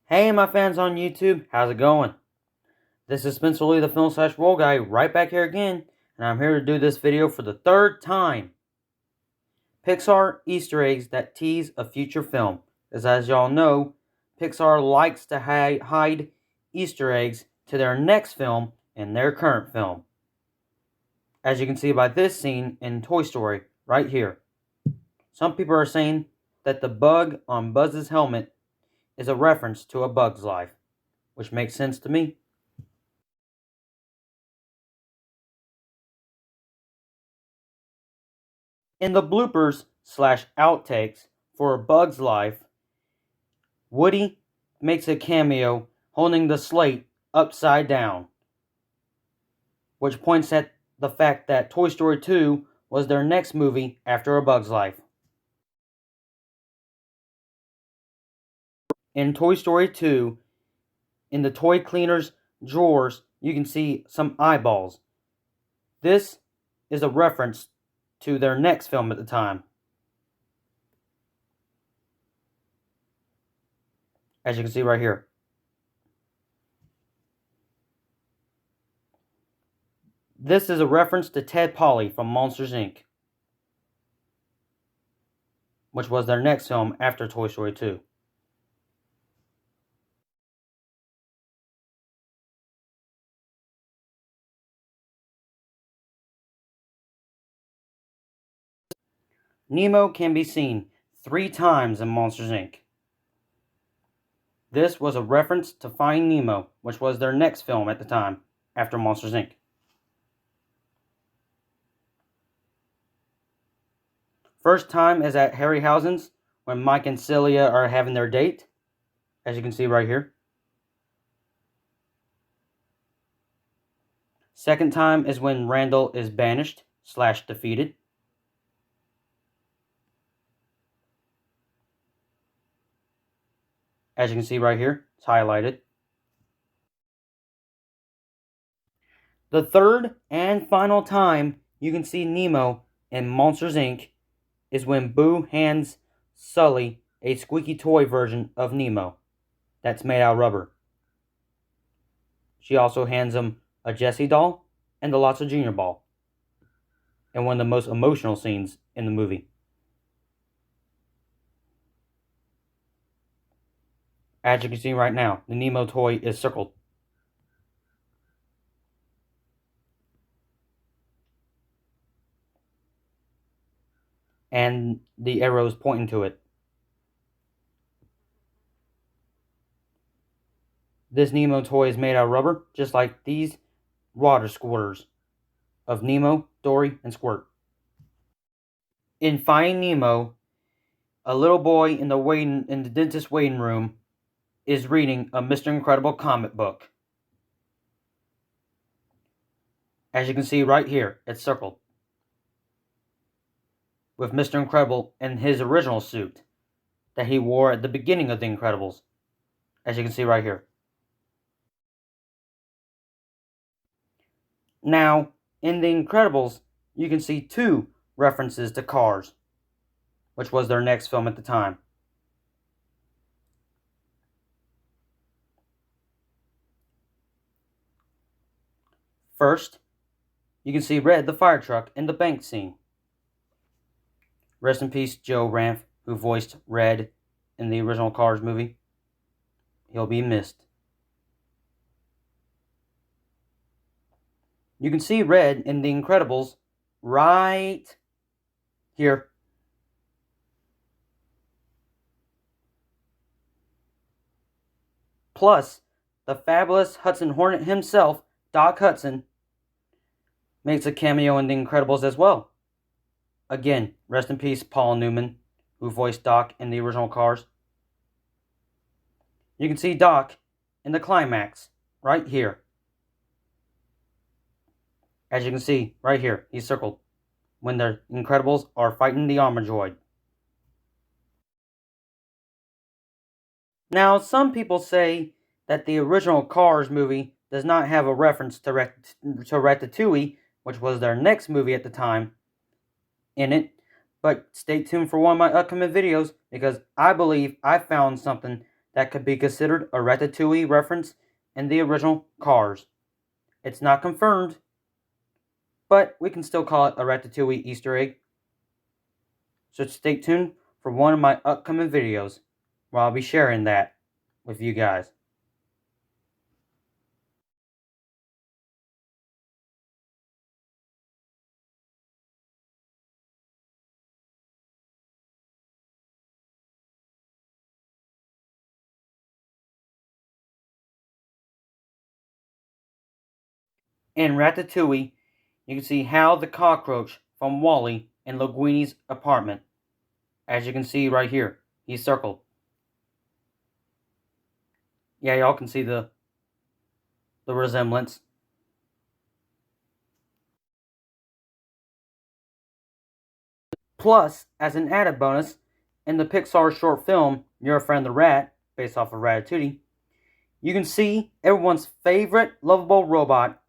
Hey my fans on YouTube, how's it going? This is Spencer Lee, the Film/Roll Guy, right back here again, and I'm here to do this video for the third time. Pixar Easter eggs that tease a future film. As y'all know, Pixar likes to hide Easter eggs to their next film and their current film. As you can see by this scene in Toy Story, right here. Some people are saying that the bug on Buzz's helmet is a reference to A Bug's Life, which makes sense to me. In the bloopers/outtakes for A Bug's Life, Woody makes a cameo holding the slate upside down, which points at the fact that Toy Story 2 was their next movie after A Bug's Life. In Toy Story 2, in the toy cleaner's drawers, you can see some eyeballs. This is a reference to their next film at the time. As you can see right here. This is a reference to Ted Polly from Monsters, Inc., which was their next film after Toy Story 2. Nemo can be seen 3 times in Monsters, Inc. This was a reference to Finding Nemo, which was their next film at the time, after Monsters, Inc. First time is at Harryhausen's, when Mike and Celia are having their date, as you can see right here. Second time is when Randall is banished/defeated. As you can see right here, it's highlighted. The third and final time you can see Nemo in Monsters, Inc. is when Boo hands Sully a squeaky toy version of Nemo that's made out of rubber. She also hands him a Jessie doll and a Lots of Junior ball, in one of the most emotional scenes in the movie. As you can see right now, the Nemo toy is circled. And the arrow is pointing to it. This Nemo toy is made out of rubber, just like these water squirters of Nemo, Dory, and Squirt. In Finding Nemo, a little boy in the dentist waiting room is reading a Mr. Incredible comic book. As you can see right here, it's circled, with Mr. Incredible in his original suit that he wore at the beginning of The Incredibles, as you can see right here. Now, in The Incredibles, you can see 2 references to Cars, which was their next film at the time. First, you can see Red the fire truck in the bank scene. Rest in peace, Joe Ranft, who voiced Red in the original Cars movie. He'll be missed. You can see Red in The Incredibles right here. Plus, the fabulous Hudson Hornet himself, Doc Hudson, makes a cameo in The Incredibles as well. Again, rest in peace, Paul Newman, who voiced Doc in the original Cars. You can see Doc in the climax, right here. As you can see, right here, he's circled, when the Incredibles are fighting the Armor Droid. Now, some people say that the original Cars movie does not have a reference to Ratatouille, which was their next movie at the time, in it. But stay tuned for one of my upcoming videos, because I believe I found something that could be considered a Ratatouille reference in the original Cars. It's not confirmed, but we can still call it a Ratatouille Easter egg. So stay tuned for one of my upcoming videos where I'll be sharing that with you guys. In Ratatouille, you can see Hal the cockroach from Wally in Linguini's apartment. As you can see right here, he's circled. Yeah, y'all can see the resemblance. Plus, as an added bonus, in the Pixar short film Your Friend the Rat, based off of Ratatouille, you can see everyone's favorite lovable robot,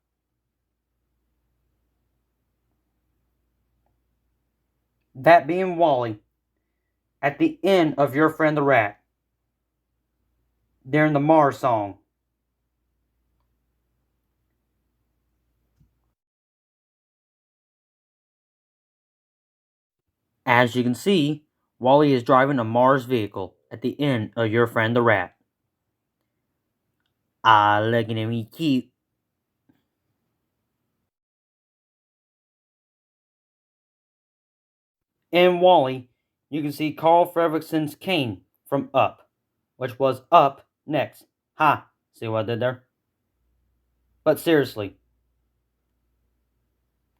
that being Wally, at the end of Your Friend the Rat, during the Mars song. As you can see, Wally is driving a Mars vehicle at the end of Your Friend the Rat. Ah, look at him, he's cute. In Wally, you can see Carl Fredricksen's cane from Up, which was Up Next. Ha! See what I did there? But seriously,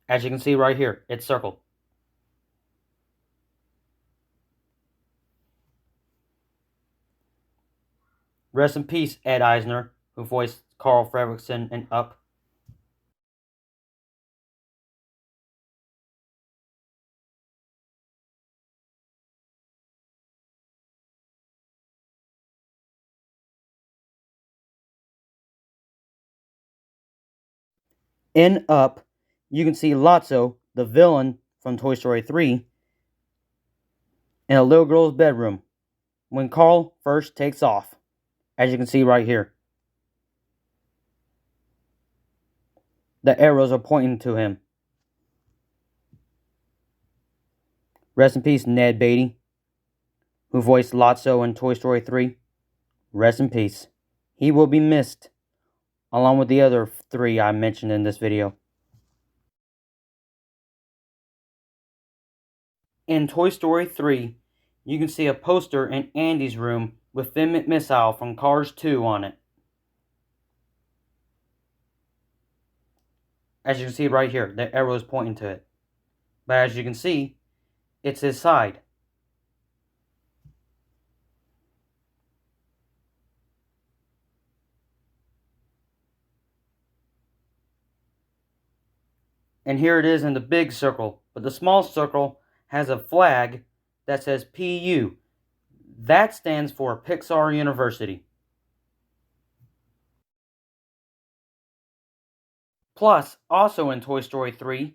as you can see right here, it's circled. Rest in peace, Ed Eisner, who voiced Carl Fredricksen in Up. In Up, you can see Lotso, the villain from Toy Story 3, in a little girl's bedroom when Carl first takes off, as you can see right here. The arrows are pointing to him. Rest in peace, Ned Beatty, who voiced Lotso in Toy Story 3. Rest in peace. He will be missed, along with the other three I mentioned in this video. In Toy Story 3, you can see a poster in Andy's room with Finn McMissile from Cars 2 on it. As you can see right here, the arrow is pointing to it. But as you can see, it's his side. And here it is in the big circle. But the small circle has a flag that says PU. That stands for Pixar University. Plus, also in Toy Story 3,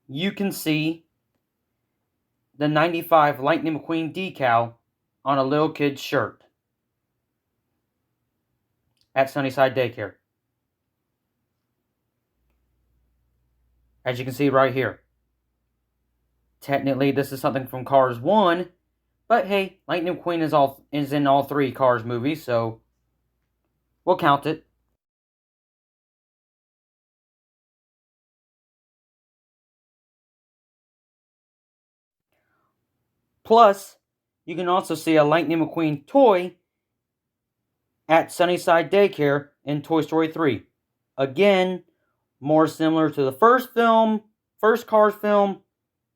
you can see the 95 Lightning McQueen decal on a little kid's shirt at Sunnyside Daycare. As you can see right here. Technically, this is something from Cars 1, but hey, Lightning McQueen is in all three Cars movies, so we'll count it. Plus, you can also see a Lightning McQueen toy at Sunnyside Daycare in Toy Story 3. Again, more similar to the first Cars film,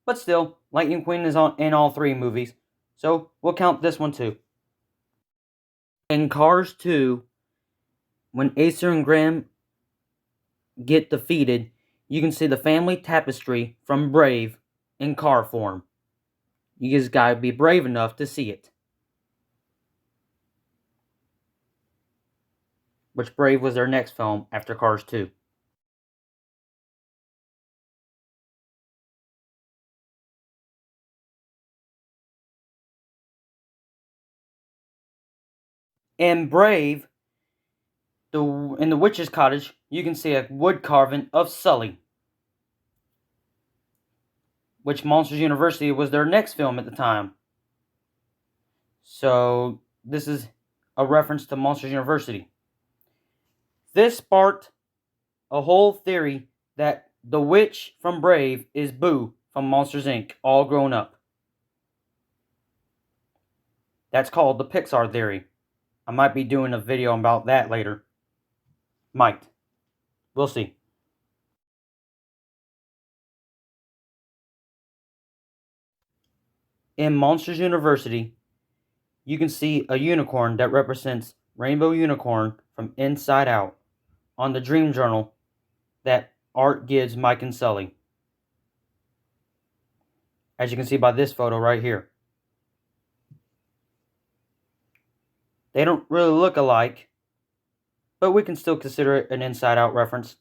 but still, Lightning McQueen is in all three movies, so we'll count this one too. In Cars 2, when Acer and Graham get defeated, you can see the family tapestry from Brave in car form. You just gotta be brave enough to see it. Which Brave was their next film after Cars 2. In Brave, in the witch's cottage, you can see a wood carving of Sully, which Monsters University was their next film at the time. So this is a reference to Monsters University. This sparked a whole theory that the witch from Brave is Boo from Monsters Inc., all grown up. That's called the Pixar theory. I might be doing a video about that later. Might. We'll see. In Monsters University, you can see a unicorn that represents Rainbow Unicorn from Inside Out on the Dream Journal that Art gives Mike and Sully. As you can see by this photo right here. They don't really look alike, but we can still consider it an Inside Out reference.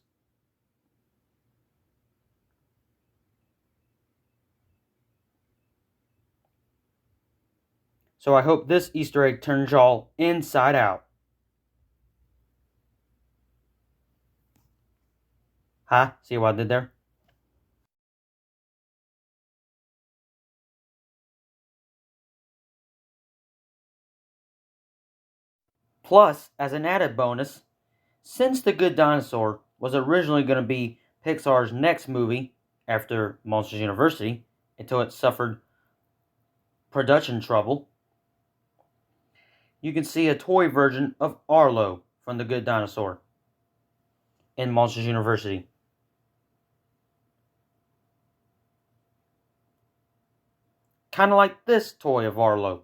So I hope this Easter egg turns y'all inside out. Huh? See what I did there? Plus, as an added bonus, since The Good Dinosaur was originally going to be Pixar's next movie after Monsters University, until it suffered production trouble, you can see a toy version of Arlo from The Good Dinosaur in Monsters University. Kind of like this toy of Arlo.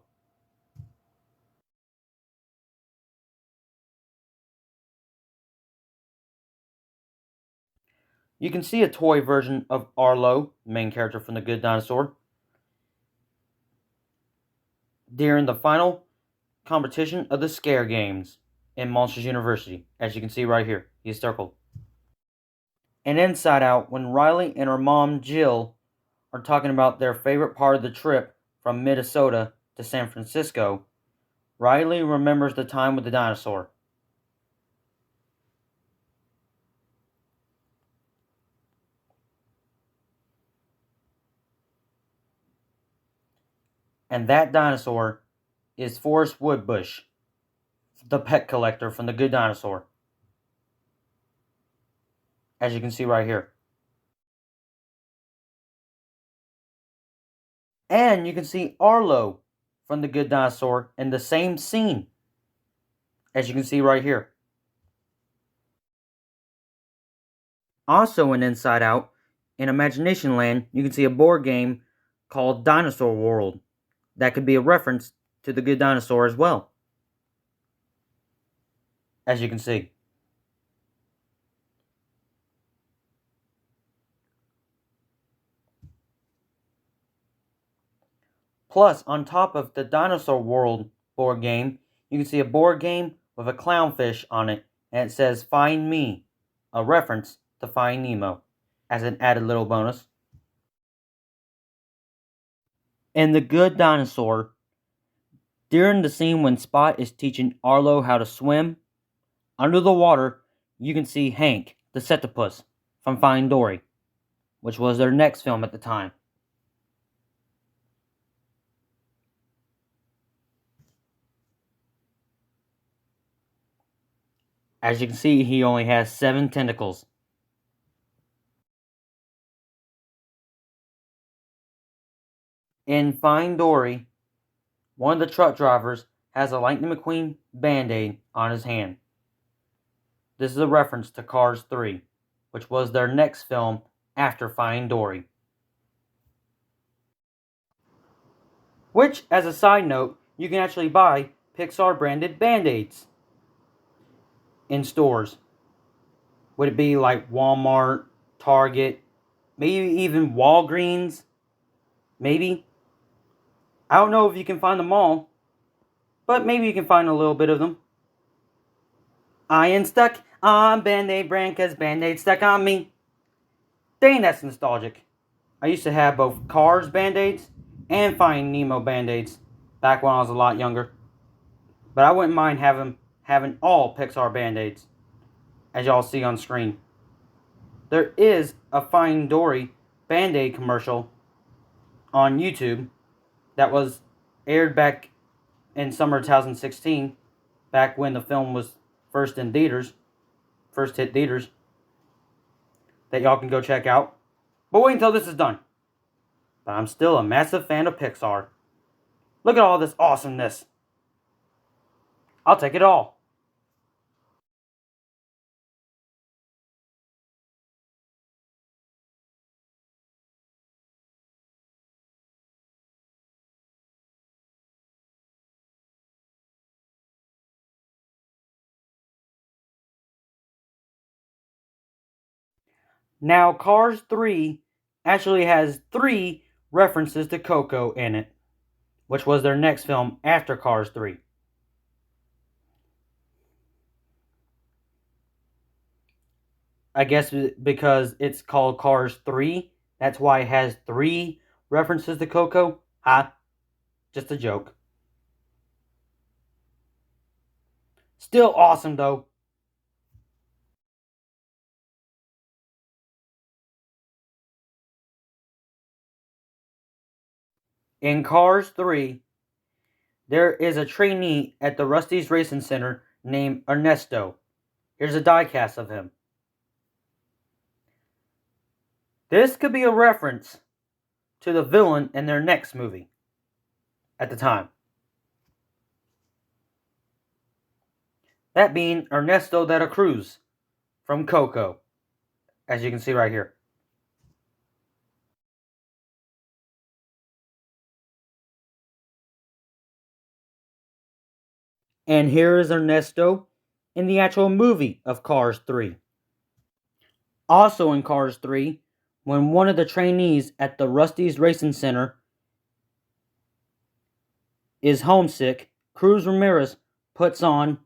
You can see a toy version of Arlo, the main character from The Good Dinosaur, during the final competition of the Scare Games in Monsters University, as you can see right here. He's circled. And Inside Out, when Riley and her mom Jill are talking about their favorite part of the trip from Minnesota to San Francisco, Riley remembers the time with the dinosaur. And that dinosaur is Forrest Woodbush, the pet collector from The Good Dinosaur. As you can see right here. And you can see Arlo from The Good Dinosaur in the same scene. As you can see right here. Also in Inside Out, in Imagination Land, you can see a board game called Dinosaur World. That could be a reference to The Good Dinosaur as well. As you can see. Plus, on top of the Dinosaur World board game, you can see a board game with a clownfish on it, and it says Find Me, a reference to Find Nemo, as an added little bonus. In The Good Dinosaur, during the scene when Spot is teaching Arlo how to swim, under the water, you can see Hank, the Septopus, from Finding Dory, which was their next film at the time. As you can see, he only has 7 tentacles. In Find Dory, one of the truck drivers has a Lightning McQueen band-aid on his hand. This is a reference to Cars 3, which was their next film after Finding Dory. Which, as a side note, you can actually buy Pixar branded band-aids in stores. Would it be like Walmart, Target, maybe even Walgreens? Maybe. I don't know if you can find them all, but maybe you can find a little bit of them. I am stuck on Band-Aid brand cause Band-Aid stuck on me. Dang, that's nostalgic. I used to have both Cars Band-Aids and Finding Nemo Band-Aids back when I was a lot younger. but I wouldn't mind having all Pixar Band-Aids, as y'all see on screen. There is a Finding Dory Band-Aid commercial on YouTube that was aired back in summer 2016, back when the film was first hit theaters, that y'all can go check out. But wait until this is done. But I'm still a massive fan of Pixar. Look at all this awesomeness. I'll take it all. Now, Cars 3 actually has 3 references to Coco in it, which was their next film after Cars 3. I guess because it's called Cars 3, that's why it has 3 references to Coco. Just a joke. Still awesome though. In Cars 3, there is a trainee at the Rusty's Racing Center named Ernesto. Here's a diecast of him. This could be a reference to the villain in their next movie at the time. That being Ernesto de la Cruz from Coco, as you can see right here. And here is Ernesto in the actual movie of Cars 3. Also in Cars 3, when one of the trainees at the Rusty's Racing Center is homesick, Cruz Ramirez puts on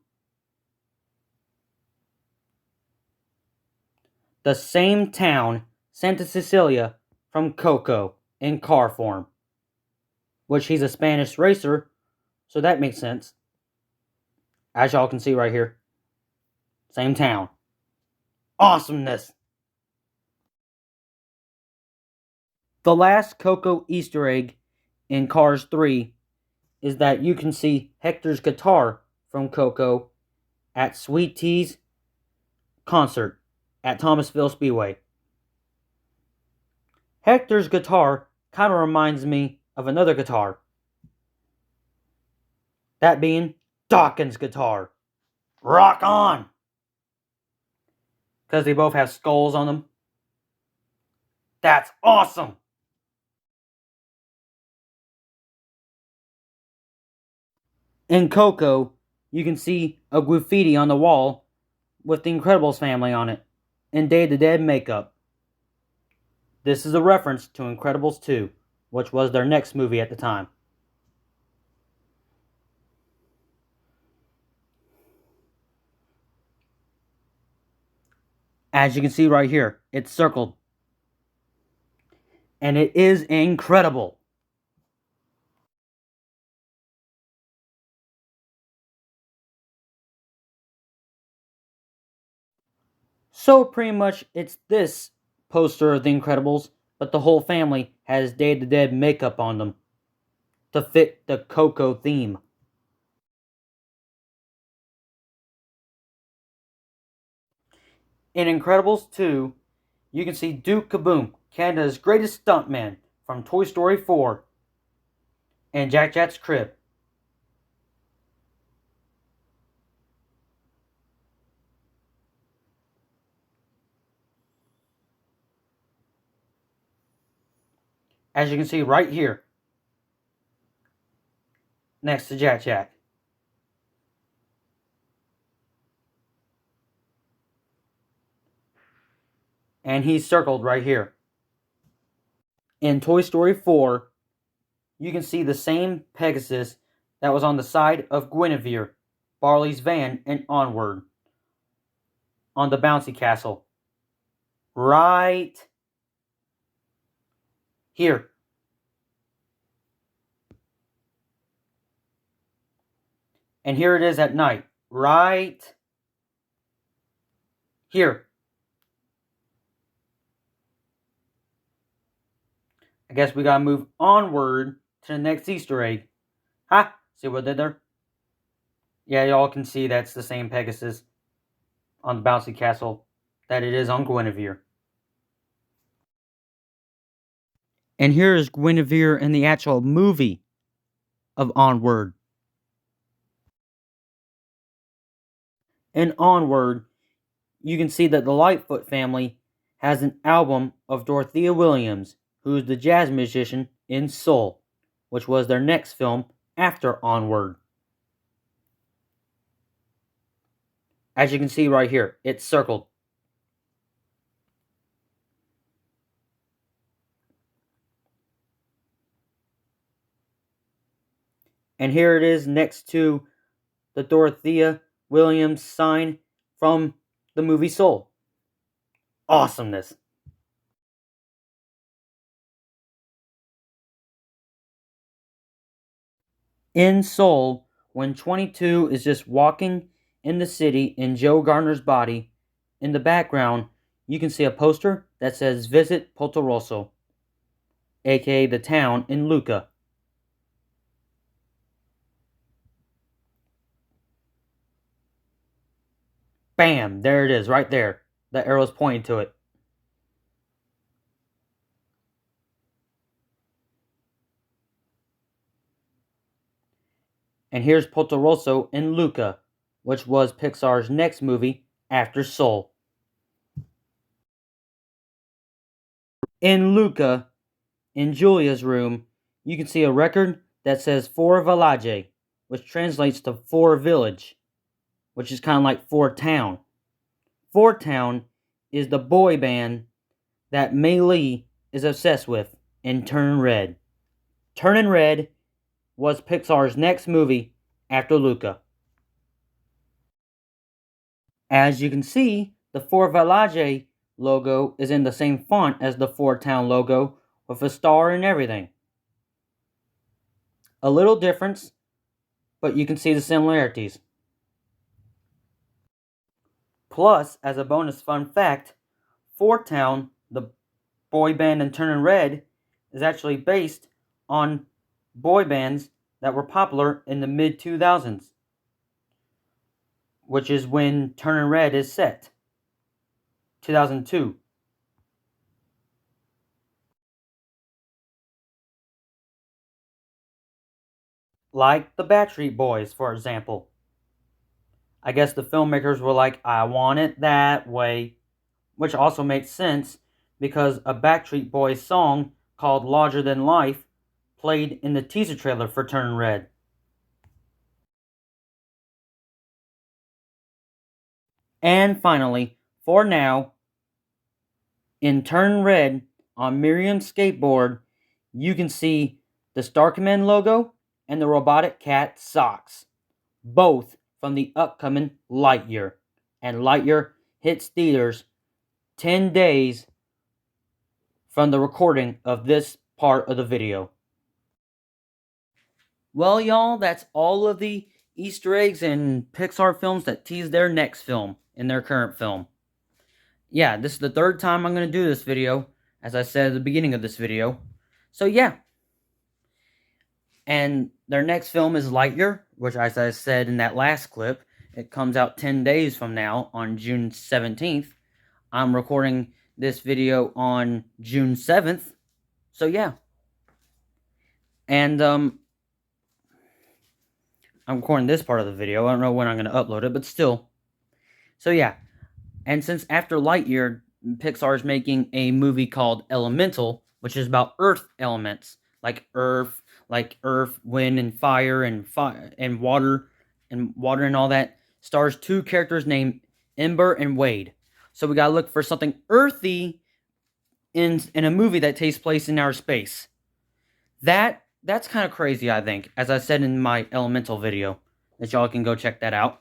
the same town, Santa Cecilia, from Coco in car form. Which he's a Spanish racer, so that makes sense. As y'all can see right here. Same town. Awesomeness! The last Coco Easter egg in Cars 3 is that you can see Hector's guitar from Coco at Sweet Tea's concert at Thomasville Speedway. Hector's guitar kind of reminds me of another guitar. That being Dawkins' guitar. Rock on! Because they both have skulls on them. That's awesome! In Coco, you can see a graffiti on the wall with the Incredibles family on it in Day of the Dead makeup. This is a reference to Incredibles 2, which was their next movie at the time. As you can see right here, it's circled. And it is incredible. So pretty much it's this poster of the Incredibles, but the whole family has Day of the Dead makeup on them to fit the Coco theme. In Incredibles 2, you can see Duke Kaboom, Canada's greatest stuntman from Toy Story 4, and Jack Jack's crib. As you can see right here, next to Jack Jack. And he's circled right here. In Toy Story 4, you can see the same Pegasus that was on the side of Guinevere, Barley's van, and Onward on the bouncy castle. Right here. And here it is at night, right here. I guess we gotta move onward to the next Easter egg. Ha! See what I did there? Yeah, y'all can see that's the same Pegasus on the bouncy castle that it is on Guinevere. And here is Guinevere in the actual movie of Onward. In Onward, you can see that the Lightfoot family has an album of Dorothea Williams, who is the jazz musician in Soul, which was their next film after Onward. As you can see right here, it's circled. And here it is next to the Dorothea Williams sign from the movie Soul. Awesomeness. In Soul, when 22 is just walking in the city in Joe Gardner's body, in the background, you can see a poster that says Visit Porto Rosso, aka the town in Lucca. Bam! There it is, right there. The arrow's pointing to it. And here's Porto Rosso in Lucca, which was Pixar's next movie after Soul. In Lucca, in Julia's room, you can see a record that says For Village, which translates to For Village, which is kind of like For Town. For Town is the boy band that Mei Lee is obsessed with in Turning Red. Turning Red was Pixar's next movie after Luca. As you can see, the For Village logo is in the same font as the For Town logo with a star and everything. A little difference, but you can see the similarities. Plus, as a bonus fun fact, For Town, the boy band in Turning Red, is actually based on boy bands that were popular in the mid-2000s, which is when Turning Red is set, 2002. Like the Backstreet Boys, for example. I guess the filmmakers were like, I want it that way, which also makes sense because a Backstreet Boys song called Larger Than Life played in the teaser trailer for Turning Red. And finally, for now, in Turn Red on Miriam's skateboard, you can see the Star Command logo and the robotic cat socks, both from the upcoming Lightyear. And Lightyear hits theaters 10 days from the recording of this part of the video. Well, y'all, that's all of the Easter eggs in Pixar films that tease their next film in their current film. Yeah, this is the third time I'm going to do this video, as I said at the beginning of this video. So yeah. And their next film is Lightyear, which, as I said in that last clip, it comes out 10 days from now on June 17th. I'm recording this video on June 7th. So yeah. And I'm recording this part of the video. I don't know when I'm going to upload it, but still. So yeah. And since after Lightyear, Pixar is making a movie called Elemental, which is about Earth elements, like Earth, wind, and fire, and water, and all that. Stars two characters named Ember and Wade. So we gotta look for something earthy in a movie that takes place in outer space. That's kind of crazy, I think, as I said in my Elemental video, that y'all can go check that out.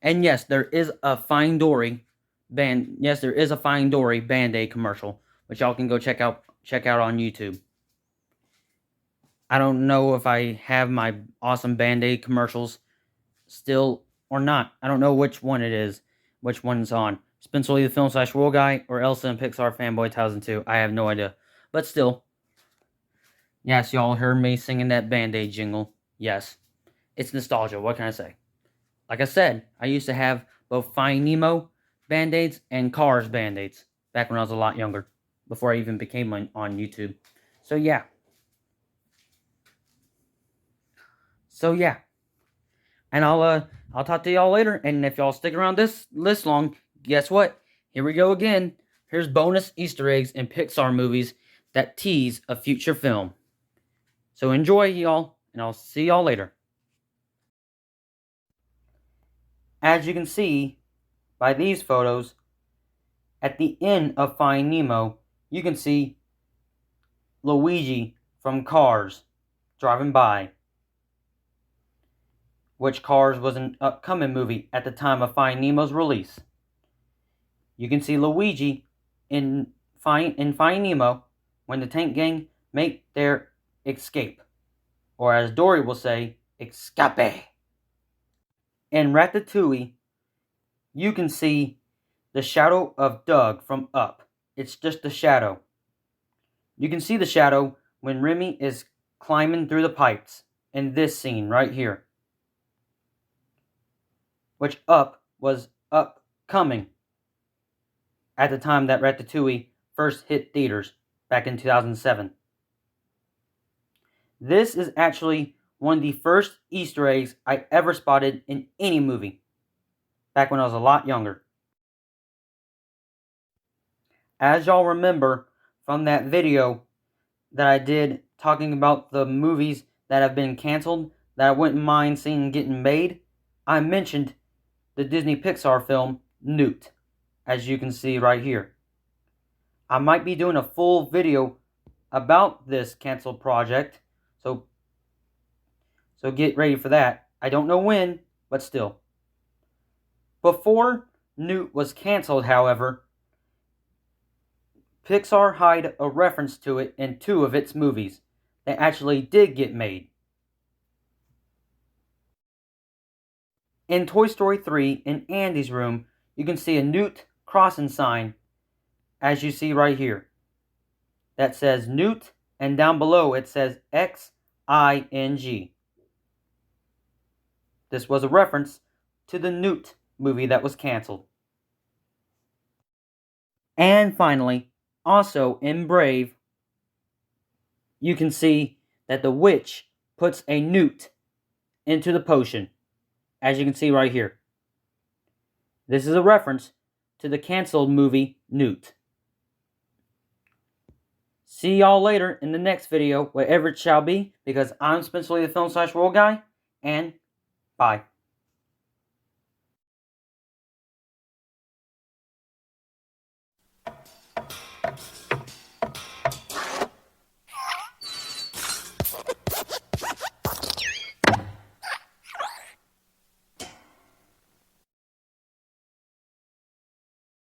And yes, there is a Finding Dory Band-Aid commercial, which y'all can go check out on YouTube. I don't know if I have my awesome Band-Aid commercials still or not. I don't know which one it is, which one's on. Spencer Lee, the film / world guy, or Elsa and Pixar fanboy 2002. I have no idea. But still, yes, y'all heard me singing that Band-Aid jingle. Yes, it's nostalgia. What can I say? Like I said, I used to have both Finding Nemo Band-Aids and Cars Band-Aids back when I was a lot younger, before I even became on YouTube. So yeah. And I'll talk to y'all later. And if y'all stick around this long, guess what? Here we go again. Here's bonus Easter eggs in Pixar movies that tease a future film. So enjoy, y'all, and I'll see y'all later. As you can see by these photos, at the end of Finding Nemo, you can see Luigi from Cars driving by, which Cars was an upcoming movie at the time of Finding Nemo's release. You can see Luigi in Finding Nemo when the tank gang make their escape, or as Dory will say, escape. In Ratatouille, you can see the shadow of Doug from Up. It's just a shadow. You can see the shadow when Remy is climbing through the pipes in this scene right here, which Up was upcoming at the time that Ratatouille first hit theaters back in 2007. This is actually one of the first Easter eggs I ever spotted in any movie, back when I was a lot younger. As y'all remember from that video that I did talking about the movies that have been canceled that I wouldn't mind seeing getting made, I mentioned the Disney Pixar film Newt, as you can see right here. I might be doing a full video about this canceled project, so get ready for that. I don't know when, but still. Before Newt was canceled, however, Pixar hid a reference to it in 2 of its movies that actually did get made. In Toy Story 3, in Andy's room, you can see a Newt crossing sign, as you see right here, that says Newt, and down below it says XING. This was a reference to the Newt movie that was canceled. And finally, also in Brave, you can see that the witch puts a newt into the potion, as you can see right here. This is a reference to the canceled movie Newt. See y'all later in the next video, whatever it shall be, because I'm Spencer Lee, the film / world guy, and bye.